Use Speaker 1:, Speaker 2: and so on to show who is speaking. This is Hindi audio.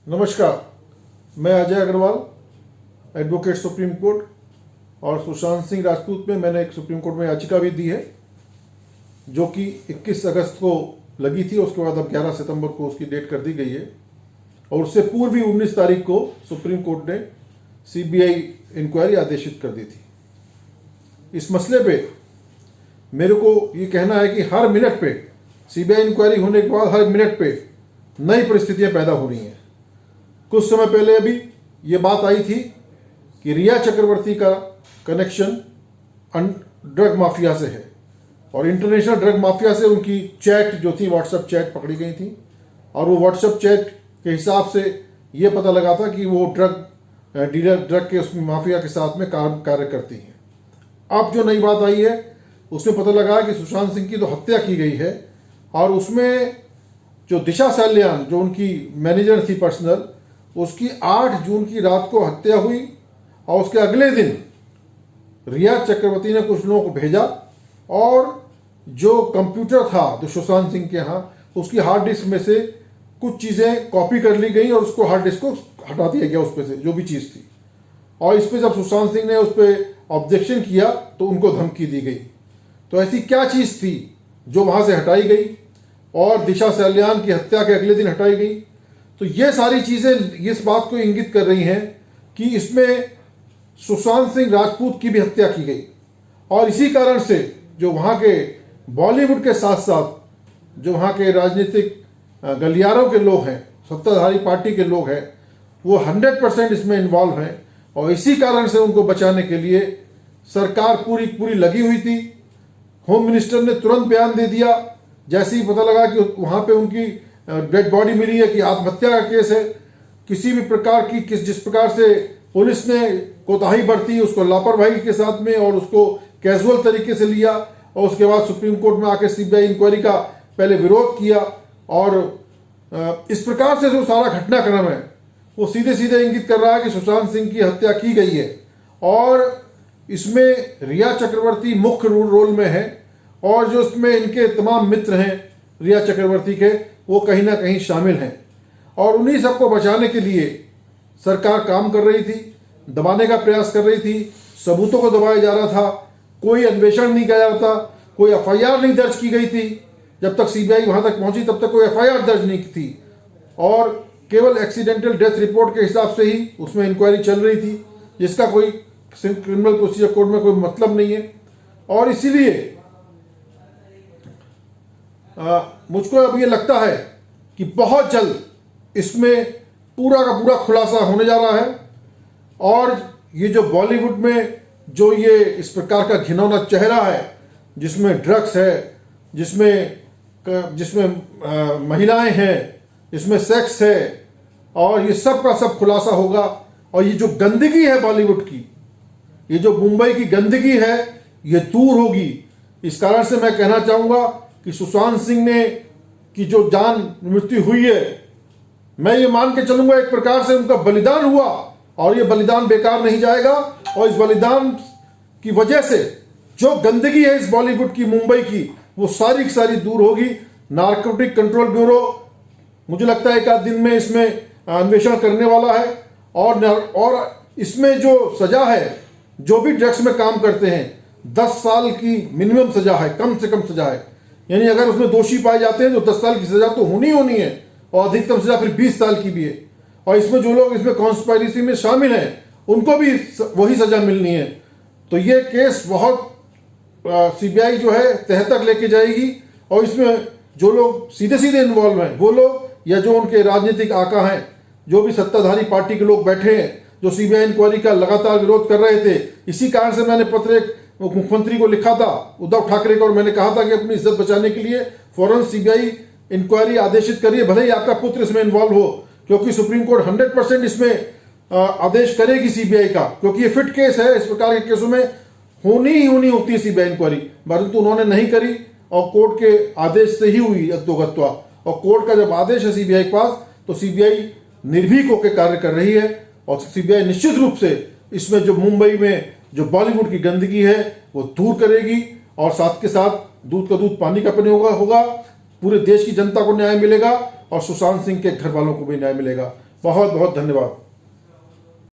Speaker 1: नमस्कार, मैं Ajay Agrawal, advocate supreme court. और सुशांत सिंह राजपूत में मैंने एक सुप्रीम कोर्ट में याचिका भी दी है जो कि 21 अगस्त को लगी थी। उसके बाद अब 11 सितंबर को उसकी डेट कर दी गई है और उससे पूर्व ही 19 तारीख को सुप्रीम कोर्ट ने सीबीआई इंक्वायरी आदेशित कर दी थी। इस मसले पे मेरे को ये कहना है कि हर मिनट पे सीबीआई इंक्वायरी होने के बाद हर मिनट पे नई परिस्थितियां पैदा हो रही हैं। कुछ समय पहले अभी ये बात आई थी कि रिया चक्रवर्ती का कनेक्शन ड्रग माफिया से है और इंटरनेशनल ड्रग माफिया से उनकी चैट जो थी, व्हाट्सएप चैट पकड़ी गई थी और वो व्हाट्सएप चैट के हिसाब से ये पता लगा था कि वो ड्रग डीलर, ड्रग के उस माफिया के साथ में कार्य करती हैं। अब जो नई बात आई है उसमें पता लगा कि सुशांत सिंह की तो हत्या की गई है और उसमें जो दिशा सल्यान जो उनकी मैनेजर थी पर्सनल, उसकी 8 जून की रात को हत्या हुई और उसके अगले दिन रिया चक्रवर्ती ने कुछ लोगों को भेजा और जो कंप्यूटर था जो सुशांत सिंह के यहाँ, उसकी हार्ड डिस्क में से कुछ चीज़ें कॉपी कर ली गई और उसको हार्ड डिस्क को हटा दिया गया उस पर से जो भी चीज़ थी। और इस पर जब सुशांत सिंह ने उस पर ऑब्जेक्शन किया तो उनको धमकी दी गई। तो ऐसी क्या चीज़ थी जो वहाँ से हटाई गई और दिशा सल्यान की हत्या के अगले दिन हटाई गई? तो ये सारी चीज़ें इस बात को इंगित कर रही हैं कि इसमें सुशांत सिंह राजपूत की भी हत्या की गई और इसी कारण से जो वहाँ के बॉलीवुड के साथ साथ जो वहाँ के राजनीतिक गलियारों के लोग हैं, सत्ताधारी पार्टी के लोग हैं, वो 100% इसमें इन्वॉल्व हैं और इसी कारण से उनको बचाने के लिए सरकार पूरी लगी हुई थी। होम मिनिस्टर ने तुरंत बयान दे दिया जैसे ही पता लगा कि वहाँ पे उनकी डेड बॉडी मिली है कि आत्महत्या का केस है। किसी भी प्रकार की जिस प्रकार से पुलिस ने कोताही बरती उसको लापरवाही के साथ में और उसको कैजुअल तरीके से लिया और उसके बाद सुप्रीम कोर्ट में आकर सीबीआई इंक्वायरी का पहले विरोध किया और इस प्रकार से जो सारा घटनाक्रम है वो सीधे सीधे इंगित कर रहा है कि सुशांत सिंह की हत्या की गई है और इसमें रिया चक्रवर्ती मुख्य रोल में है और जो इसमें इनके तमाम मित्र हैं रिया चक्रवर्ती के, वो कहीं ना कहीं शामिल हैं और उन्हीं सबको बचाने के लिए सरकार काम कर रही थी, दबाने का प्रयास कर रही थी, सबूतों को दबाया जा रहा था, कोई अन्वेषण नहीं किया जा रहा था, कोई एफआईआर नहीं दर्ज की गई थी। जब तक सीबीआई वहां तक पहुंची तब तक कोई एफआईआर दर्ज नहीं थी और केवल एक्सीडेंटल डेथ रिपोर्ट के हिसाब से ही उसमें इंक्वायरी चल रही थी जिसका कोई क्रिमिनल प्रोसीजर कोड में कोई मतलब नहीं है। और इसीलिए मुझको अब ये लगता है कि बहुत जल्द इसमें पूरा का पूरा खुलासा होने जा रहा है और ये जो बॉलीवुड में जो ये इस प्रकार का घिनौना चेहरा है जिसमें ड्रग्स है, जिसमें महिलाएं हैं, जिसमें सेक्स है और ये सब का सब खुलासा होगा। और ये जो गंदगी है बॉलीवुड की, ये जो मुंबई की गंदगी है, ये दूर होगी। इस कारण से मैं कहना चाहूँगा कि सुशांत सिंह ने की जो जान मृत्यु हुई है, मैं ये मान के चलूंगा एक प्रकार से उनका बलिदान हुआ और ये बलिदान बेकार नहीं जाएगा और इस बलिदान की वजह से जो गंदगी है इस बॉलीवुड की, मुंबई की, वो सारी की सारी दूर होगी। नारकोटिक कंट्रोल ब्यूरो मुझे लगता है एक आध दिन में इसमें अन्वेषण करने वाला है और इसमें जो सजा है, जो भी ड्रग्स में काम करते हैं 10 साल की मिनिमम सजा है, कम से कम सजा है। यानी अगर उसमें दोषी पाए जाते हैं तो 10 साल की सजा तो होनी है और अधिकतम सजा फिर 20 साल की भी है। और इसमें जो लोग इसमें कॉन्स्पायरेसी में शामिल हैं उनको भी वही सजा मिलनी है। तो ये केस बहुत सीबीआई जो है तह तक लेके जाएगी और इसमें जो लोग सीधे सीधे इन्वॉल्व हैं वो लोग या जो उनके राजनीतिक आका हैं, जो भी सत्ताधारी पार्टी के लोग बैठे हैं जो सीबीआई इंक्वायरी का लगातार विरोध कर रहे थे। इसी कारण से मैंने पत्र एक मुख्यमंत्री को लिखा था, उद्धव ठाकरे को, और मैंने कहा था कि अपनी इज्जत बचाने के लिए फौरन सीबीआई इंक्वायरी आदेशित करिए, भले ही आपका पुत्र इसमें इन्वॉल्व हो, क्योंकि सुप्रीम कोर्ट 100% इसमें आदेश करेगी सीबीआई का, क्योंकि ये फिट केस है। इस प्रकार के केसों में होनी होती है सीबीआई इंक्वायरी, परंतु उन्होंने नहीं करी और कोर्ट के आदेश से ही हुई अद्वगत्वा। और कोर्ट का जब आदेश है सीबीआई के पास तो सीबीआई निर्भीक होकर कार्य कर रही है और सीबीआई निश्चित रूप से इसमें जो मुंबई में जो बॉलीवुड की गंदगी है वो दूर करेगी और साथ के साथ दूध का दूध पानी का पानी होगा। पूरे देश की जनता को न्याय मिलेगा और सुशांत सिंह के घर वालों को भी न्याय मिलेगा। बहुत बहुत धन्यवाद।